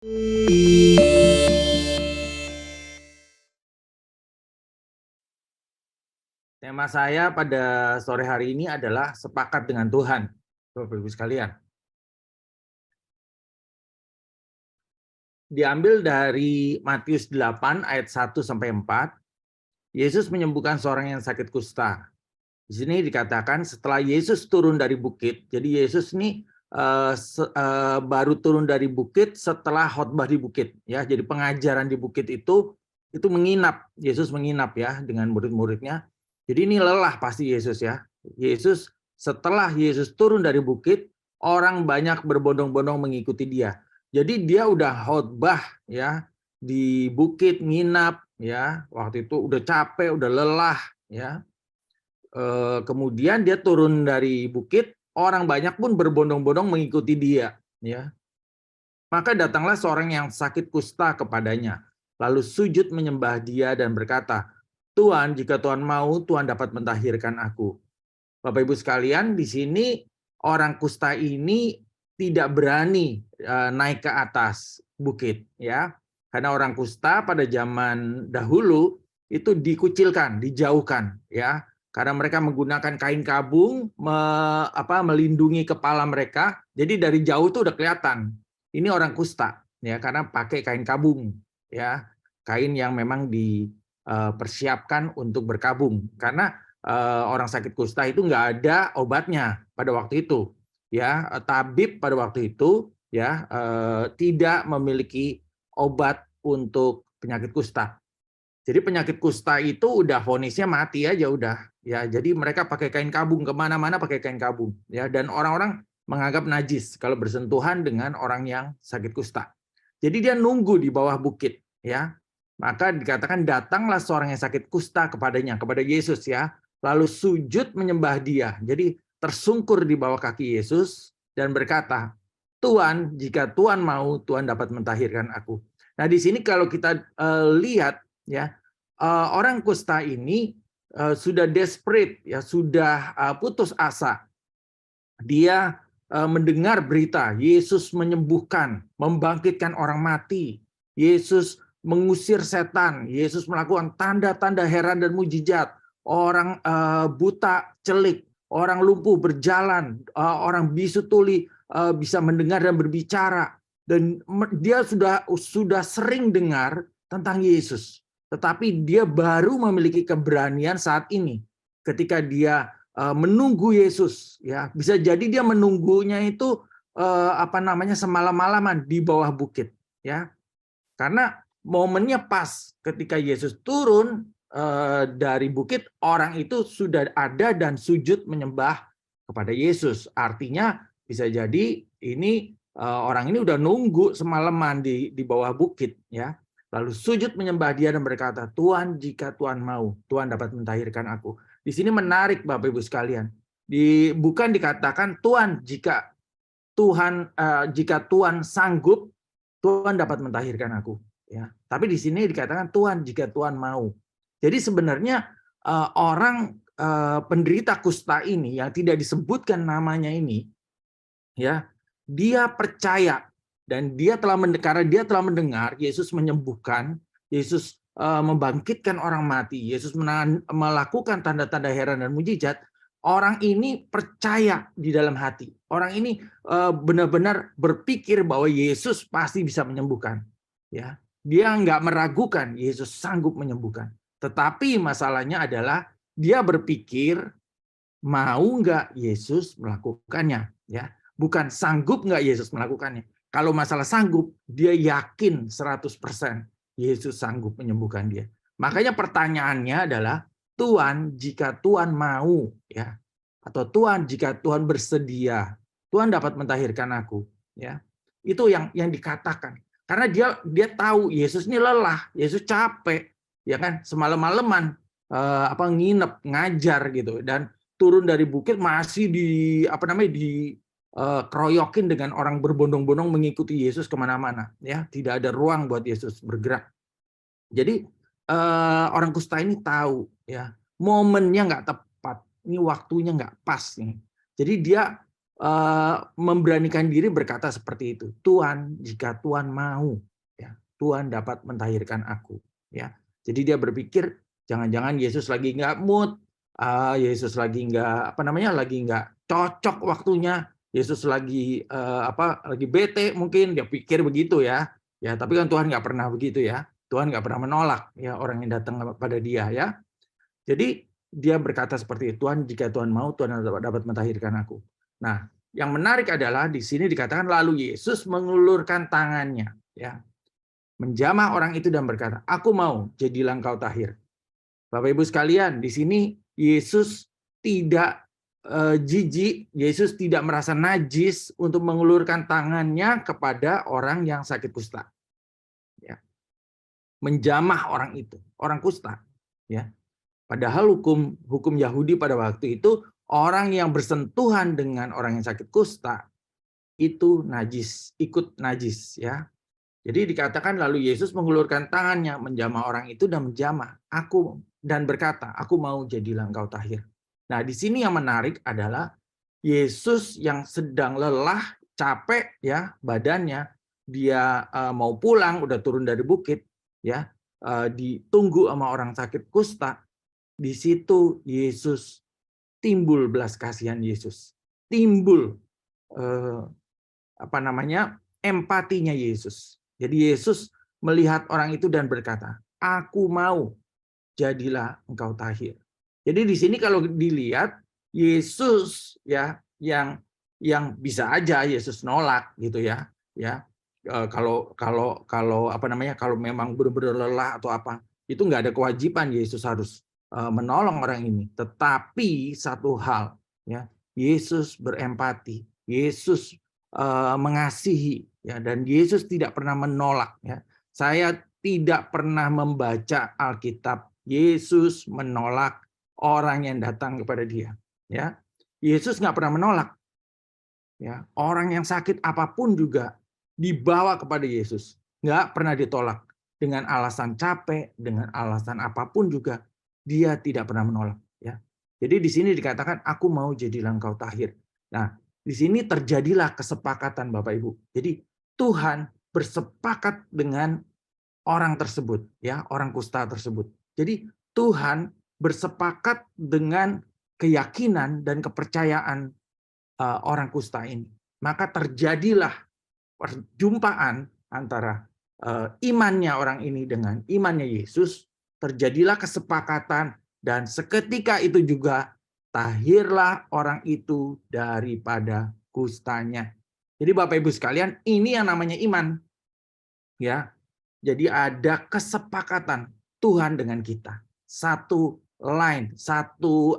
Tema saya pada sore hari ini adalah sepakat dengan Tuhan, Bapak Ibu sekalian. Diambil dari Matius 8 ayat 1 sampai 4, Yesus menyembuhkan seorang yang sakit kusta. Di sini dikatakan setelah Yesus turun dari bukit, jadi Yesus ini baru turun dari bukit setelah khotbah di bukit, ya. Jadi pengajaran di bukit itu menginap, Yesus menginap ya dengan murid-muridnya. Jadi ini lelah pasti Yesus ya. Setelah Yesus turun dari bukit, orang banyak berbondong-bondong mengikuti dia. Jadi dia udah khotbah ya di bukit nginap ya. Waktu itu udah capek, udah lelah ya. Kemudian dia turun dari bukit, orang banyak pun berbondong-bondong mengikuti dia ya. Maka datanglah seorang yang sakit kusta kepadanya, lalu sujud menyembah dia dan berkata, "Tuhan, jika Tuhan mau, Tuhan dapat mentahirkan aku." Bapak Ibu sekalian, di sini orang kusta ini tidak berani naik ke atas bukit ya. Karena orang kusta pada zaman dahulu itu dikucilkan, dijauhkan ya. Karena mereka menggunakan kain kabung melindungi kepala mereka. Jadi dari jauh itu udah kelihatan. Ini orang kusta ya, karena pakai kain kabung ya. Kain yang memang dipersiapkan untuk berkabung. Karena orang sakit kusta itu nggak ada obatnya pada waktu itu ya. Tabib pada waktu itu ya tidak memiliki obat untuk penyakit kusta. Jadi penyakit kusta itu udah vonisnya mati aja udah ya. Jadi mereka pakai kain kabung, kemana-mana pakai kain kabung ya. Dan orang-orang menganggap najis kalau bersentuhan dengan orang yang sakit kusta. Jadi dia nunggu di bawah bukit ya. Maka dikatakan datanglah seorang yang sakit kusta kepadanya, kepada Yesus ya. Lalu sujud menyembah dia. Jadi tersungkur di bawah kaki Yesus dan berkata, "Tuhan, jika Tuhan mau, Tuhan dapat mentahirkan aku." Nah, di sini kalau kita lihat ya, orang kusta ini sudah desperate ya, sudah putus asa. Dia mendengar berita Yesus menyembuhkan, membangkitkan orang mati. Yesus mengusir setan, Yesus melakukan tanda-tanda heran dan mujizat. Orang buta celik, orang lumpuh berjalan, orang bisu tuli bisa mendengar dan berbicara. Dan dia sudah sering dengar tentang Yesus. Tetapi dia baru memiliki keberanian saat ini ketika dia menunggu Yesus ya. Bisa jadi dia menunggunya itu semalam-malaman di bawah bukit ya. Karena momennya pas ketika Yesus turun dari bukit, orang itu sudah ada dan sujud menyembah kepada Yesus. Artinya bisa jadi ini orang ini udah nunggu semalaman di bawah bukit ya. Lalu sujud menyembah dia dan berkata, "Tuhan, jika Tuhan mau, Tuhan dapat mentahirkan aku." Di sini menarik Bapak Ibu sekalian. Bukan dikatakan Tuhan, jika Tuhan sanggup, Tuhan dapat mentahirkan aku ya. Tapi di sini dikatakan Tuhan, jika Tuhan mau. Jadi sebenarnya orang penderita kusta ini yang tidak disebutkan namanya ini ya, dia percaya dan karena dia telah mendengar Yesus menyembuhkan, Yesus membangkitkan orang mati, Yesus melakukan tanda-tanda heran dan mujizat. Orang ini percaya di dalam hati. Orang ini benar-benar berpikir bahwa Yesus pasti bisa menyembuhkan. Ya, dia nggak meragukan Yesus sanggup menyembuhkan. Tetapi masalahnya adalah dia berpikir mau nggak Yesus melakukannya. Ya, bukan sanggup nggak Yesus melakukannya. Kalau masalah sanggup, dia yakin 100% Yesus sanggup menyembuhkan dia. Makanya pertanyaannya adalah, Tuhan, jika Tuhan mau, ya, atau Tuhan, jika Tuhan bersedia, Tuhan dapat mentahirkan aku, ya. Itu yang dikatakan. Karena dia tahu Yesus ini lelah, Yesus capek, ya kan, semalam-malaman nginep ngajar gitu, dan turun dari bukit masih dikeroyokin dengan orang berbondong-bondong mengikuti Yesus kemana-mana, ya, tidak ada ruang buat Yesus bergerak. Jadi orang kusta ini tahu ya momennya nggak tepat, ini waktunya nggak pas nih. Jadi dia memberanikan diri berkata seperti itu. Tuhan, jika Tuhan mau, ya, Tuhan dapat mentahirkan aku. Ya, jadi dia berpikir jangan-jangan Yesus lagi nggak mood, Yesus lagi nggak lagi nggak cocok waktunya, Yesus lagi lagi bete mungkin dia pikir begitu ya. Ya, tapi kan Tuhan nggak pernah begitu ya. Tuhan nggak pernah menolak ya orang yang datang kepada dia ya. Jadi dia berkata seperti itu, Tuhan jika Tuhan mau Tuhan dapat mentahirkan aku. Nah, yang menarik adalah di sini dikatakan lalu Yesus mengulurkan tangannya, ya, menjamah orang itu dan berkata, aku mau jadilah engkau tahir. Bapak Ibu sekalian, di sini Yesus tidak jijik, Yesus tidak merasa najis untuk mengulurkan tangannya kepada orang yang sakit kusta. Ya. Menjamah orang itu, orang kusta. Ya. Padahal hukum Yahudi pada waktu itu orang yang bersentuhan dengan orang yang sakit kusta itu najis, ikut najis ya. Jadi dikatakan lalu Yesus mengulurkan tangannya menjamah orang itu dan menjamah aku dan berkata, aku mau jadilah engkau tahir. Nah, di sini yang menarik adalah Yesus yang sedang lelah, capek ya badannya, dia mau pulang, udah turun dari bukit ya, ditunggu sama orang sakit kusta. Di situ Yesus timbul belas kasihan Yesus, timbul empatinya Yesus. Jadi Yesus melihat orang itu dan berkata, aku mau jadilah engkau tahir. Jadi di sini kalau dilihat Yesus ya yang bisa aja Yesus nolak gitu ya kalau memang benar-benar lelah atau apa itu nggak ada kewajiban Yesus harus menolong orang ini. Tetapi satu hal ya, Yesus berempati, Yesus mengasihi ya, dan Yesus tidak pernah menolak ya. Saya tidak pernah membaca Alkitab Yesus menolak orang yang datang kepada dia ya. Yesus nggak pernah menolak ya, orang yang sakit apapun juga dibawa kepada Yesus, nggak pernah ditolak dengan alasan capek, dengan alasan apapun juga dia tidak pernah menolak ya. Jadi di sini dikatakan aku mau jadilah engkau tahir. Nah, di sini terjadilah kesepakatan Bapak Ibu. Jadi Tuhan bersepakat dengan orang tersebut ya, orang kusta tersebut. Jadi Tuhan bersepakat dengan keyakinan dan kepercayaan orang kusta ini. Maka terjadilah perjumpaan antara imannya orang ini dengan imannya Yesus, terjadilah kesepakatan dan seketika itu juga tahirlah orang itu daripada kustanya. Jadi Bapak Ibu sekalian, ini yang namanya iman. Ya. Jadi ada kesepakatan Tuhan dengan kita. Satu line, satu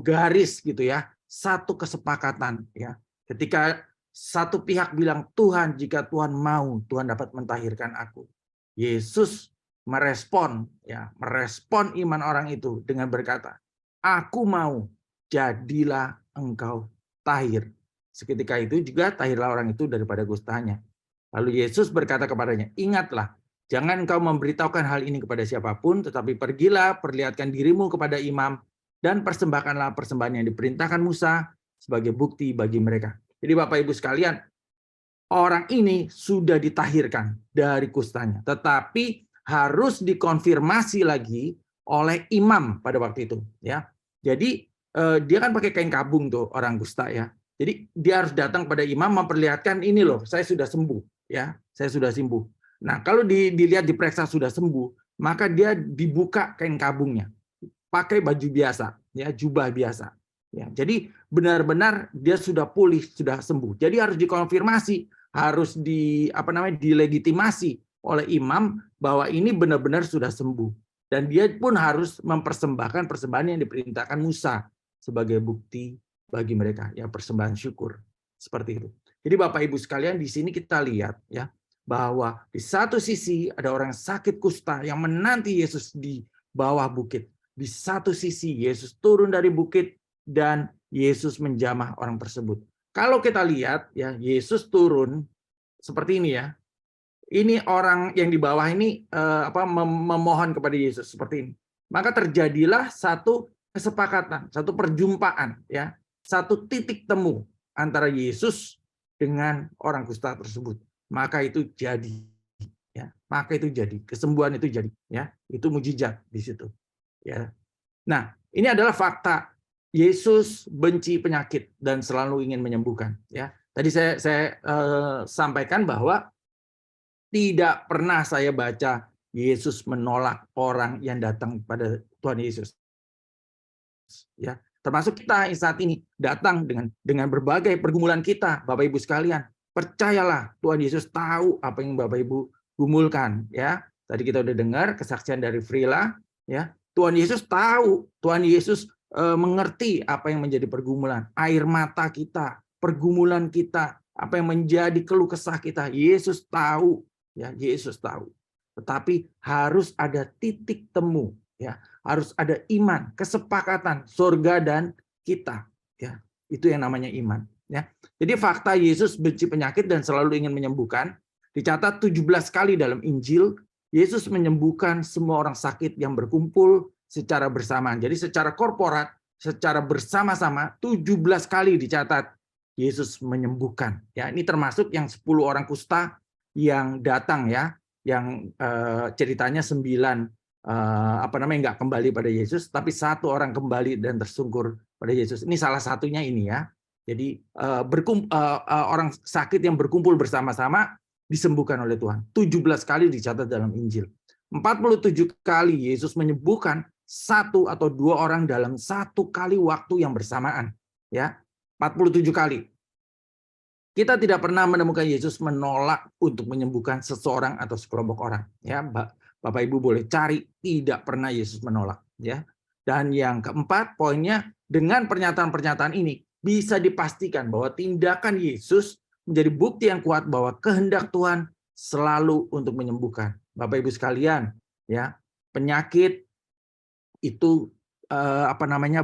garis gitu ya. Satu kesepakatan ya. Ketika satu pihak bilang Tuhan, jika Tuhan mau, Tuhan dapat mentahirkan aku. Yesus merespon iman orang itu dengan berkata, aku mau, jadilah engkau tahir. Seketika itu juga tahirlah orang itu daripada kustanya. Lalu Yesus berkata kepadanya, ingatlah, jangan engkau memberitahukan hal ini kepada siapapun, tetapi pergilah, perlihatkan dirimu kepada imam, dan persembahkanlah persembahan yang diperintahkan Musa sebagai bukti bagi mereka. Jadi Bapak Ibu sekalian, orang ini sudah ditahirkan dari kustanya, tetapi harus dikonfirmasi lagi oleh imam pada waktu itu. Ya, jadi dia kan pakai kain kabung tuh orang kusta ya. Jadi dia harus datang pada imam memperlihatkan ini loh, saya sudah sembuh ya, saya sudah sembuh. Nah kalau dilihat diperiksa sudah sembuh, maka dia dibuka kain kabungnya, pakai baju biasa, ya jubah biasa. Ya, jadi benar-benar dia sudah pulih, sudah sembuh. Jadi harus dikonfirmasi, harus dilegitimasi oleh imam bahwa ini benar-benar sudah sembuh. Dan dia pun harus mempersembahkan persembahan yang diperintahkan Musa sebagai bukti bagi mereka, ya persembahan syukur seperti itu. Jadi Bapak Ibu sekalian, di sini kita lihat ya bahwa di satu sisi ada orang sakit kusta yang menanti Yesus di bawah bukit. Di satu sisi Yesus turun dari bukit dan Yesus menjamah orang tersebut. Kalau kita lihat ya, Yesus turun seperti ini ya. Ini orang yang di bawah ini memohon kepada Yesus seperti ini. Maka terjadilah satu kesepakatan, satu perjumpaan ya. satu titik temu antara Yesus dengan orang kusta tersebut. Maka itu jadi, ya. Maka itu jadi, kesembuhan itu jadi, ya. Itu mujizat di situ, ya. Nah, ini adalah fakta. Yesus benci penyakit dan selalu ingin menyembuhkan, ya. Tadi saya sampaikan bahwa tidak pernah saya baca Yesus menolak orang yang datang pada Tuhan Yesus. Ya, termasuk kita saat ini datang dengan berbagai pergumulan kita, Bapak Ibu sekalian. Percayalah, Tuhan Yesus tahu apa yang Bapak Ibu gumulkan, ya. Tadi kita udah dengar kesaksian dari Frila, ya. Tuhan Yesus tahu, Tuhan Yesus mengerti apa yang menjadi pergumulan, air mata kita, pergumulan kita, apa yang menjadi keluh kesah kita. Yesus tahu, ya, Yesus tahu. Tetapi harus ada titik temu, ya. Harus ada iman, kesepakatan surga dan kita, ya. Itu yang namanya iman, ya. Jadi fakta Yesus benci penyakit dan selalu ingin menyembuhkan. Dicatat 17 kali dalam Injil, Yesus menyembuhkan semua orang sakit yang berkumpul secara bersamaan. Jadi secara korporat, secara bersama-sama 17 kali dicatat Yesus menyembuhkan. Ya, ini termasuk yang 10 orang kusta yang datang, ya, yang ceritanya 9 nggak kembali pada Yesus, tapi 1 orang kembali dan tersungkur pada Yesus. Ini salah satunya ini, ya. Jadi orang sakit yang berkumpul bersama-sama disembuhkan oleh Tuhan. 17 kali dicatat dalam Injil. 47 kali Yesus menyembuhkan 1 atau 2 orang dalam 1 kali waktu yang bersamaan, ya. 47 kali. Kita tidak pernah menemukan Yesus menolak untuk menyembuhkan seseorang atau sekelompok orang, ya. Bapak Ibu boleh cari, tidak pernah Yesus menolak, ya. Dan yang keempat, poinnya, dengan pernyataan-pernyataan ini bisa dipastikan bahwa tindakan Yesus menjadi bukti yang kuat bahwa kehendak Tuhan selalu untuk menyembuhkan. Bapak Ibu sekalian, ya, penyakit itu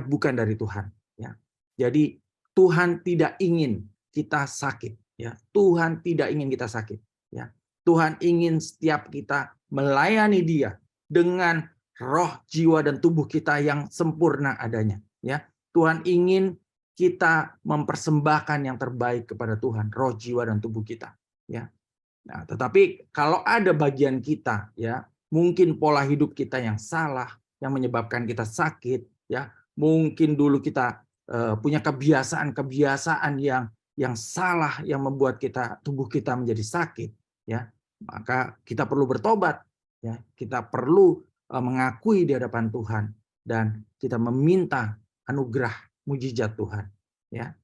bukan dari Tuhan, ya. Jadi Tuhan tidak ingin kita sakit, ya. Tuhan tidak ingin kita sakit, ya. Tuhan ingin setiap kita melayani Dia dengan roh, jiwa, dan tubuh kita yang sempurna adanya, ya. Tuhan ingin kita mempersembahkan yang terbaik kepada Tuhan, roh, jiwa, dan tubuh kita, ya. Nah, tetapi kalau ada bagian kita, ya, mungkin pola hidup kita yang salah yang menyebabkan kita sakit, ya. Mungkin dulu kita punya kebiasaan-kebiasaan yang salah yang membuat tubuh kita menjadi sakit, ya. Maka kita perlu bertobat, ya. Kita perlu mengakui di hadapan Tuhan dan kita meminta anugerah mujizat Tuhan, ya.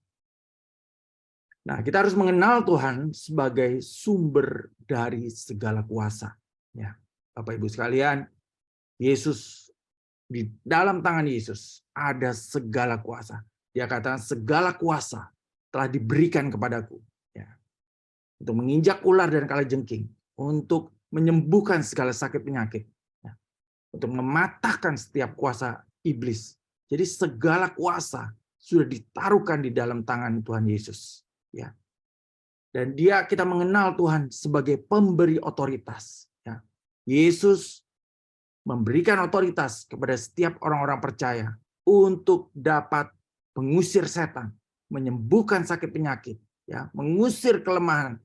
Nah, kita harus mengenal Tuhan sebagai sumber dari segala kuasa, ya. Bapak Ibu sekalian, Yesus, di dalam tangan Yesus ada segala kuasa. Dia katakan segala kuasa telah diberikan kepadaku, ya, untuk menginjak ular dan kalajengking, untuk menyembuhkan segala sakit penyakit, ya, untuk mematahkan setiap kuasa iblis. Jadi segala kuasa sudah ditaruhkan di dalam tangan Tuhan Yesus, ya. Dan kita mengenal Tuhan sebagai pemberi otoritas, ya. Yesus memberikan otoritas kepada setiap orang-orang percaya untuk dapat mengusir setan, menyembuhkan sakit penyakit, ya, mengusir kelemahan,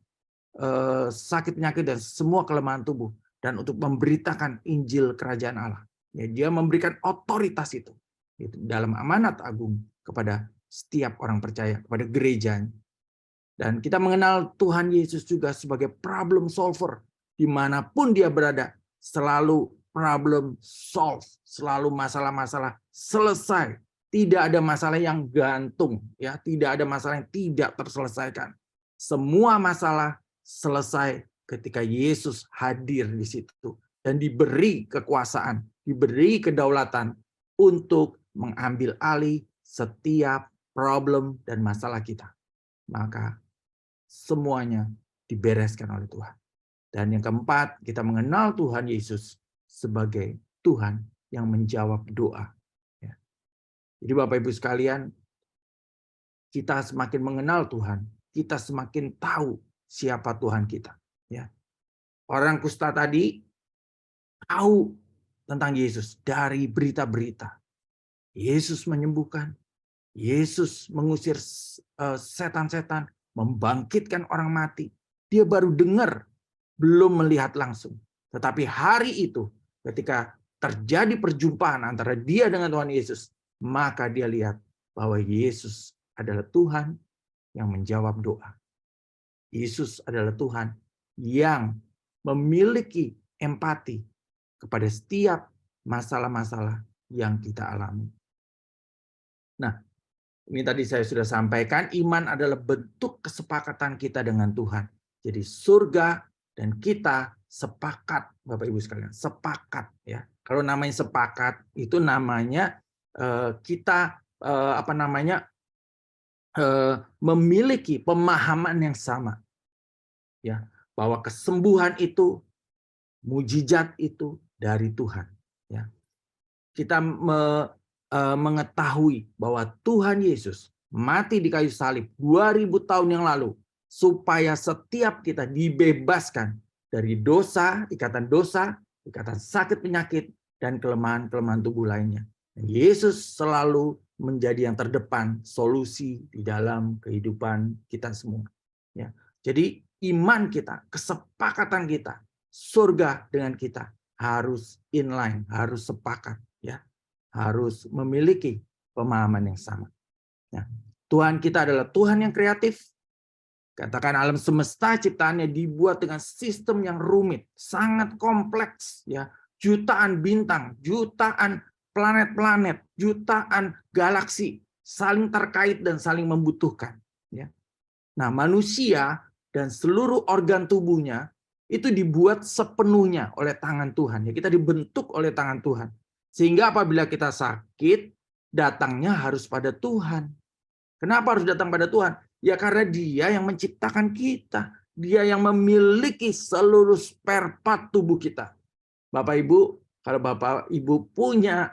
sakit penyakit dan semua kelemahan tubuh, dan untuk memberitakan Injil Kerajaan Allah. Ya, dia memberikan otoritas itu dalam amanat agung kepada setiap orang percaya, kepada gerejanya. Dan kita mengenal Tuhan Yesus juga sebagai problem solver. Dimanapun dia berada, selalu problem solve. Selalu masalah-masalah selesai. Tidak ada masalah yang gantung, ya. Tidak ada masalah yang tidak terselesaikan. Semua masalah selesai ketika Yesus hadir di situ. Dan diberi kekuasaan, diberi kedaulatan untuk mengambil alih setiap problem dan masalah kita. Maka semuanya dibereskan oleh Tuhan. Dan yang keempat, kita mengenal Tuhan Yesus sebagai Tuhan yang menjawab doa. Ya. Jadi Bapak Ibu sekalian, kita semakin mengenal Tuhan, kita semakin tahu siapa Tuhan kita. Ya. Orang kusta tadi tahu tentang Yesus dari berita-berita. Yesus menyembuhkan, Yesus mengusir setan-setan, membangkitkan orang mati. Dia baru dengar, belum melihat langsung. Tetapi hari itu, ketika terjadi perjumpaan antara dia dengan Tuhan Yesus, maka dia lihat bahwa Yesus adalah Tuhan yang menjawab doa. Yesus adalah Tuhan yang memiliki empati kepada setiap masalah-masalah yang kita alami. Nah, ini tadi saya sudah sampaikan, iman adalah bentuk kesepakatan kita dengan Tuhan. Jadi surga dan kita sepakat, Bapak Ibu sekalian, sepakat ya. Kalau namanya sepakat itu namanya kita memiliki pemahaman yang sama ya, bahwa kesembuhan itu, mujizat itu dari Tuhan ya. Kita mengetahui bahwa Tuhan Yesus mati di kayu salib 2000 tahun yang lalu supaya setiap kita dibebaskan dari dosa, ikatan sakit penyakit dan kelemahan-kelemahan tubuh lainnya. Dan Yesus selalu menjadi yang terdepan solusi di dalam kehidupan kita semua. Ya. Jadi iman kita, kesepakatan kita, surga dengan kita harus inline, harus sepakat, ya, harus memiliki pemahaman yang sama. Ya. Tuhan kita adalah Tuhan yang kreatif. Katakan alam semesta ciptaannya dibuat dengan sistem yang rumit, sangat kompleks, ya, jutaan bintang, jutaan planet-planet, jutaan galaksi saling terkait dan saling membutuhkan. Ya. Nah, manusia dan seluruh organ tubuhnya itu dibuat sepenuhnya oleh tangan Tuhan. Ya, kita dibentuk oleh tangan Tuhan. Sehingga apabila kita sakit, datangnya harus pada Tuhan. Kenapa harus datang pada Tuhan? Ya karena Dia yang menciptakan kita. Dia yang memiliki seluruh spare part tubuh kita. Bapak Ibu, kalau Bapak Ibu punya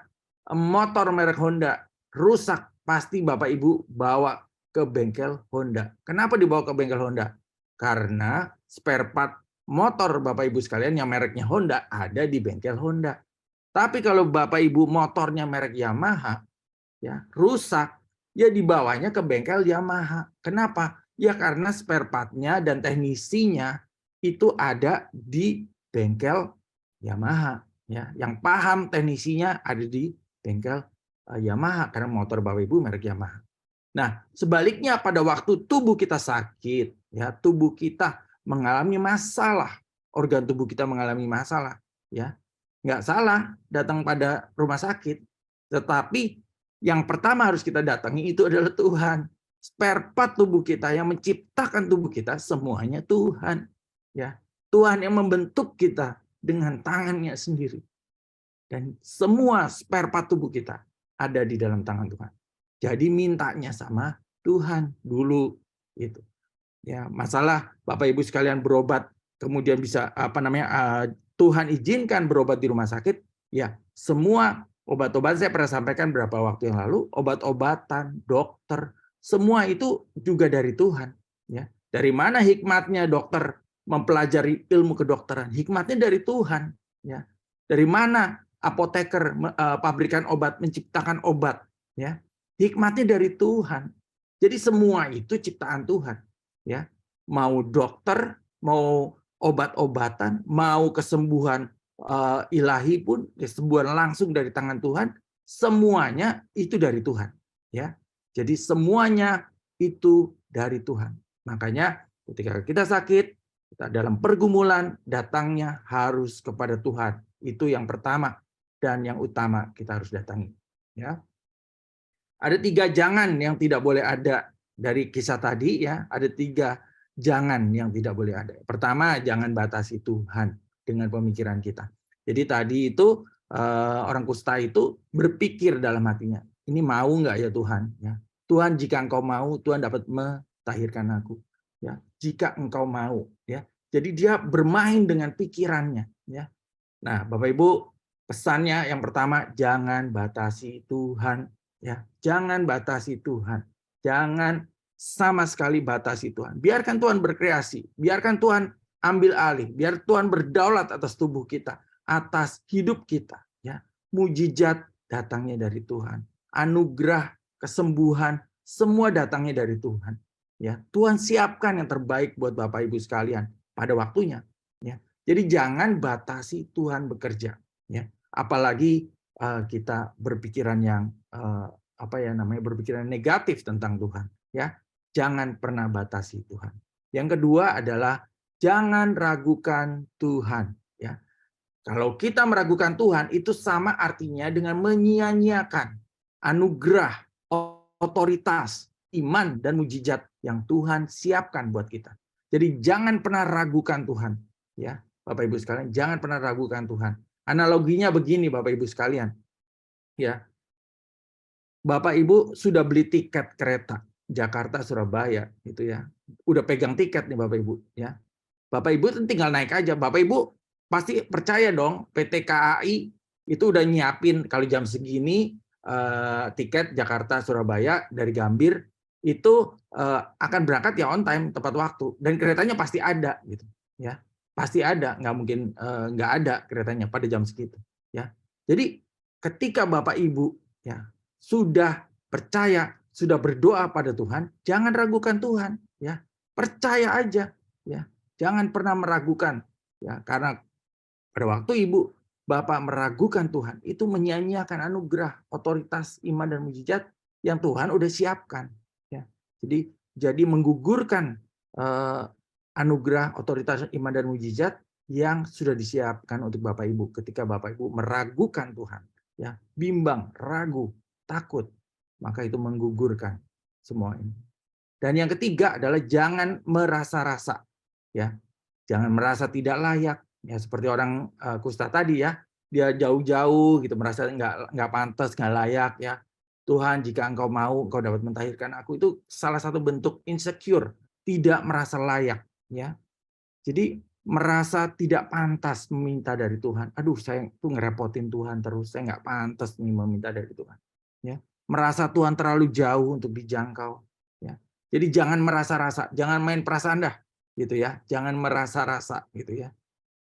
motor merek Honda rusak, pasti Bapak Ibu bawa ke bengkel Honda. Kenapa dibawa ke bengkel Honda? Karena spare part motor Bapak Ibu sekalian yang mereknya Honda ada di bengkel Honda. Tapi kalau Bapak Ibu motornya merek Yamaha, ya rusak, ya dibawanya ke bengkel Yamaha. Kenapa? Ya karena spare part-nya dan teknisinya itu ada di bengkel Yamaha. Ya, yang paham teknisinya ada di bengkel Yamaha karena motor Bapak Ibu merek Yamaha. Nah, sebaliknya pada waktu tubuh kita sakit, ya tubuh kita mengalami masalah, organ tubuh kita mengalami masalah, ya nggak salah datang pada rumah sakit, tetapi yang pertama harus kita datangi itu adalah Tuhan. Spare part tubuh kita yang menciptakan tubuh kita semuanya Tuhan. Ya, Tuhan yang membentuk kita dengan tangannya sendiri. Dan semua spare part tubuh kita ada di dalam tangan Tuhan. Jadi mintanya sama Tuhan dulu itu. Ya, masalah Bapak Ibu sekalian berobat kemudian bisa Tuhan izinkan berobat di rumah sakit, ya semua obat-obatan saya pernah sampaikan beberapa waktu yang lalu, obat-obatan, dokter, semua itu juga dari Tuhan. Ya, dari mana hikmatnya dokter mempelajari ilmu kedokteran? Hikmatnya dari Tuhan. Ya, dari mana apoteker, pabrikan obat menciptakan obat? Ya, hikmatnya dari Tuhan. Jadi semua itu ciptaan Tuhan. Ya, mau dokter, mau obat-obatan, mau kesembuhan ilahi pun, kesembuhan langsung dari tangan Tuhan, semuanya itu dari Tuhan. Ya, jadi semuanya itu dari Tuhan. Makanya ketika kita sakit, kita dalam pergumulan, datangnya harus kepada Tuhan. Itu yang pertama dan yang utama kita harus datangi. Ya, ada 3 jangan yang tidak boleh ada dari kisah tadi ya. Ada 3 jangan yang tidak boleh ada. Pertama, jangan batasi Tuhan dengan pemikiran kita. Jadi tadi itu orang kusta itu berpikir dalam hatinya, ini mau nggak ya Tuhan? Ya, Tuhan jika Engkau mau, Tuhan dapat mentahirkan aku. Ya, jika Engkau mau. Ya, jadi dia bermain dengan pikirannya. Ya, nah Bapak Ibu pesannya yang pertama jangan batasi Tuhan. Ya, jangan batasi Tuhan. Jangan sama sekali batasi Tuhan. Biarkan Tuhan berkreasi. Biarkan Tuhan ambil alih. Biar Tuhan berdaulat atas tubuh kita, atas hidup kita. Ya, mujizat datangnya dari Tuhan. Anugerah kesembuhan, semua datangnya dari Tuhan. Ya, Tuhan siapkan yang terbaik buat Bapak Ibu sekalian pada waktunya. Ya, jadi jangan batasi Tuhan bekerja. Ya, apalagi kita berpikiran yang berpikiran negatif tentang Tuhan. Ya, jangan pernah batasi Tuhan. Yang kedua adalah jangan ragukan Tuhan. Ya, kalau kita meragukan Tuhan, itu sama artinya dengan menyia-nyiakan anugerah, otoritas, iman, dan mujizat yang Tuhan siapkan buat kita. Jadi jangan pernah ragukan Tuhan. Ya, Bapak Ibu sekalian, jangan pernah ragukan Tuhan. Analoginya begini, Bapak Ibu sekalian. Ya, Bapak Ibu sudah beli tiket kereta Jakarta Surabaya, gitu ya. Udah pegang tiket nih Bapak Ibu, ya. Bapak Ibu tinggal naik aja. Bapak Ibu pasti percaya dong PT KAI itu udah nyiapin kalau jam segini tiket Jakarta Surabaya dari Gambir itu akan berangkat ya on time tepat waktu dan keretanya pasti ada gitu ya, pasti ada, nggak mungkin nggak ada keretanya pada jam segitu ya. Jadi ketika Bapak Ibu ya sudah percaya, sudah berdoa pada Tuhan, jangan ragukan Tuhan ya, percaya aja ya. Jangan pernah meragukan, ya, karena pada waktu Ibu, Bapak meragukan Tuhan, itu menyia-nyiakan anugerah, otoritas, iman, dan mujizat yang Tuhan udah siapkan. Ya. Jadi menggugurkan anugerah, otoritas, iman, dan mujizat yang sudah disiapkan untuk Bapak Ibu ketika Bapak Ibu meragukan Tuhan. Ya, bimbang, ragu, takut, maka itu menggugurkan semua ini. Dan yang ketiga adalah jangan merasa-rasa. Ya, jangan merasa tidak layak ya, seperti orang kusta tadi ya, dia jauh-jauh gitu merasa nggak pantas, nggak layak ya. Tuhan, jika Engkau mau, Engkau dapat mentahirkan aku. Itu salah satu bentuk insecure, tidak merasa layak ya. Jadi merasa tidak pantas meminta dari Tuhan. Aduh, saya tuh ngerepotin Tuhan terus, saya nggak pantas nih meminta dari Tuhan. Ya, merasa Tuhan terlalu jauh untuk dijangkau. Ya, jadi jangan merasa-rasa, jangan main perasaan dah. Gitu ya, jangan merasa-rasa gitu ya,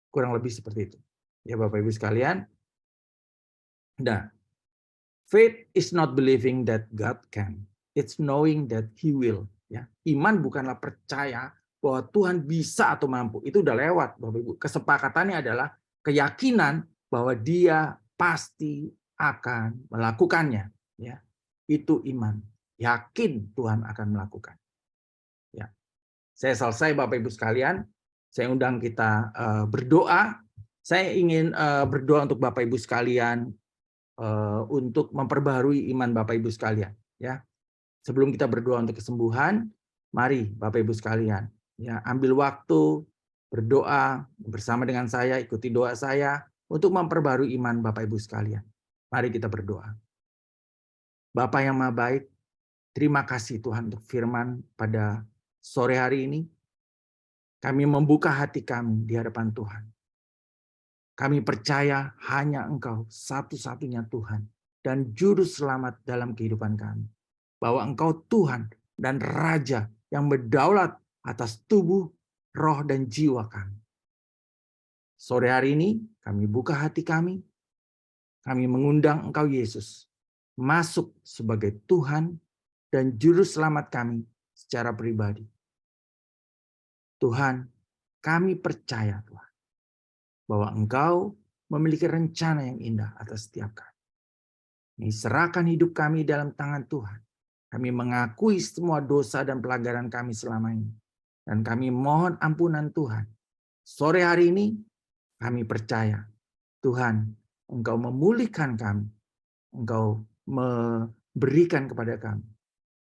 kurang lebih seperti itu ya Bapak Ibu sekalian. Nah, faith is not believing that God can, it's knowing that He will ya. Iman bukanlah percaya bahwa Tuhan bisa atau mampu, itu udah lewat Bapak Ibu. Kesepakatannya adalah keyakinan bahwa Dia pasti akan melakukannya ya. Itu iman, yakin Tuhan akan melakukan ya. Saya selesai Bapak Ibu sekalian. Saya undang kita berdoa. Saya ingin berdoa untuk Bapak Ibu sekalian untuk memperbaharui iman Bapak Ibu sekalian. Ya, sebelum kita berdoa untuk kesembuhan, mari Bapak Ibu sekalian, ya ambil waktu berdoa bersama dengan saya, ikuti doa saya untuk memperbaharui iman Bapak Ibu sekalian. Mari kita berdoa. Bapa yang Maha Baik, terima kasih Tuhan untuk firman pada sore hari ini. Kami membuka hati kami di hadapan Tuhan. Kami percaya hanya Engkau satu-satunya Tuhan dan juru selamat dalam kehidupan kami. Bahwa Engkau Tuhan dan Raja yang berdaulat atas tubuh, roh, dan jiwa kami. Sore hari ini kami buka hati kami. Kami mengundang Engkau Yesus masuk sebagai Tuhan dan juru selamat kami secara pribadi. Tuhan, kami percaya Tuhan, bahwa Engkau memiliki rencana yang indah atas setiap kami. Kami serahkan hidup kami dalam tangan Tuhan. Kami mengakui semua dosa dan pelanggaran kami selama ini. Dan kami mohon ampunan Tuhan. Sore hari ini kami percaya, Tuhan, Engkau memulihkan kami. Engkau memberikan kepada kami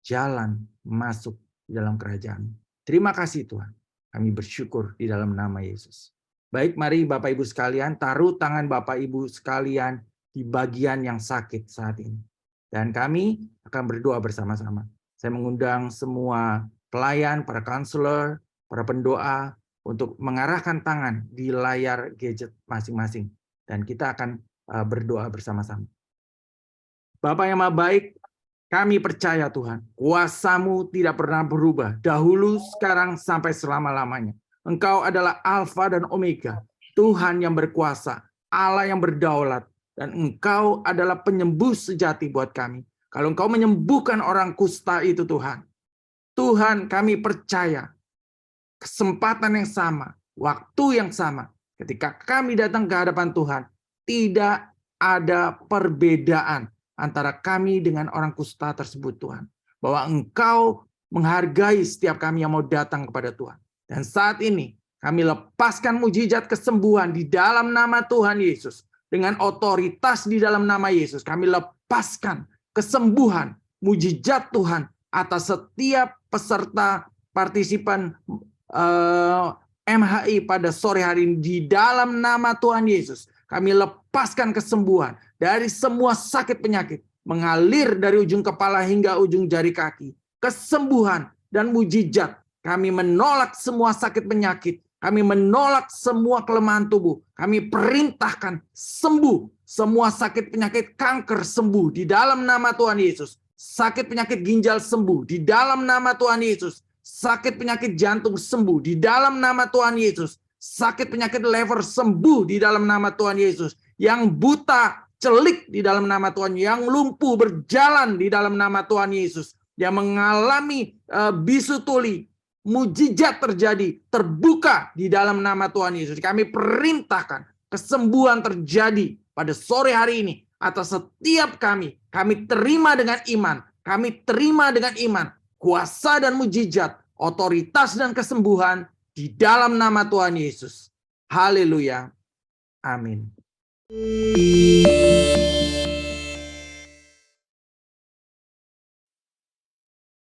jalan masuk di dalam kerajaan. Terima kasih Tuhan. Kami bersyukur di dalam nama Yesus. Baik, mari Bapak Ibu sekalian, taruh tangan Bapak Ibu sekalian di bagian yang sakit saat ini. Dan kami akan berdoa bersama-sama. Saya mengundang semua pelayan, para konselor, para pendoa untuk mengarahkan tangan di layar gadget masing-masing. Dan kita akan berdoa bersama-sama. Bapa yang Maha Baik, kami percaya Tuhan, kuasa-Mu tidak pernah berubah, dahulu, sekarang, sampai selama-lamanya. Engkau adalah Alfa dan Omega, Tuhan yang berkuasa, Allah yang berdaulat, dan Engkau adalah penyembuh sejati buat kami. Kalau Engkau menyembuhkan orang kusta itu Tuhan. Tuhan, kami percaya kesempatan yang sama, waktu yang sama. Ketika kami datang ke hadapan Tuhan, tidak ada perbedaan antara kami dengan orang kusta tersebut Tuhan. Bahwa Engkau menghargai setiap kami yang mau datang kepada Tuhan. Dan saat ini kami lepaskan mujizat kesembuhan di dalam nama Tuhan Yesus. Dengan otoritas di dalam nama Yesus, kami lepaskan kesembuhan, mujizat Tuhan atas setiap peserta partisipan MHI pada sore hari ini. Di dalam nama Tuhan Yesus, kami lepaskan kesembuhan dari semua sakit penyakit, mengalir dari ujung kepala hingga ujung jari kaki. Kesembuhan dan mujizat. Kami menolak semua sakit penyakit. Kami menolak semua kelemahan tubuh. Kami perintahkan sembuh. Semua sakit penyakit kanker sembuh di dalam nama Tuhan Yesus. Sakit penyakit ginjal sembuh di dalam nama Tuhan Yesus. Sakit penyakit jantung sembuh di dalam nama Tuhan Yesus. Sakit penyakit lever sembuh di dalam nama Tuhan Yesus. Yang buta celik di dalam nama Tuhan. Yang lumpuh berjalan di dalam nama Tuhan Yesus. Yang mengalami bisu tuli, mujizat terjadi, terbuka di dalam nama Tuhan Yesus. Kami perintahkan kesembuhan terjadi pada sore hari ini atas setiap kami. Kami terima dengan iman. Kami terima dengan iman. Kuasa dan mujizat, otoritas dan kesembuhan di dalam nama Tuhan Yesus. Haleluya. Amin.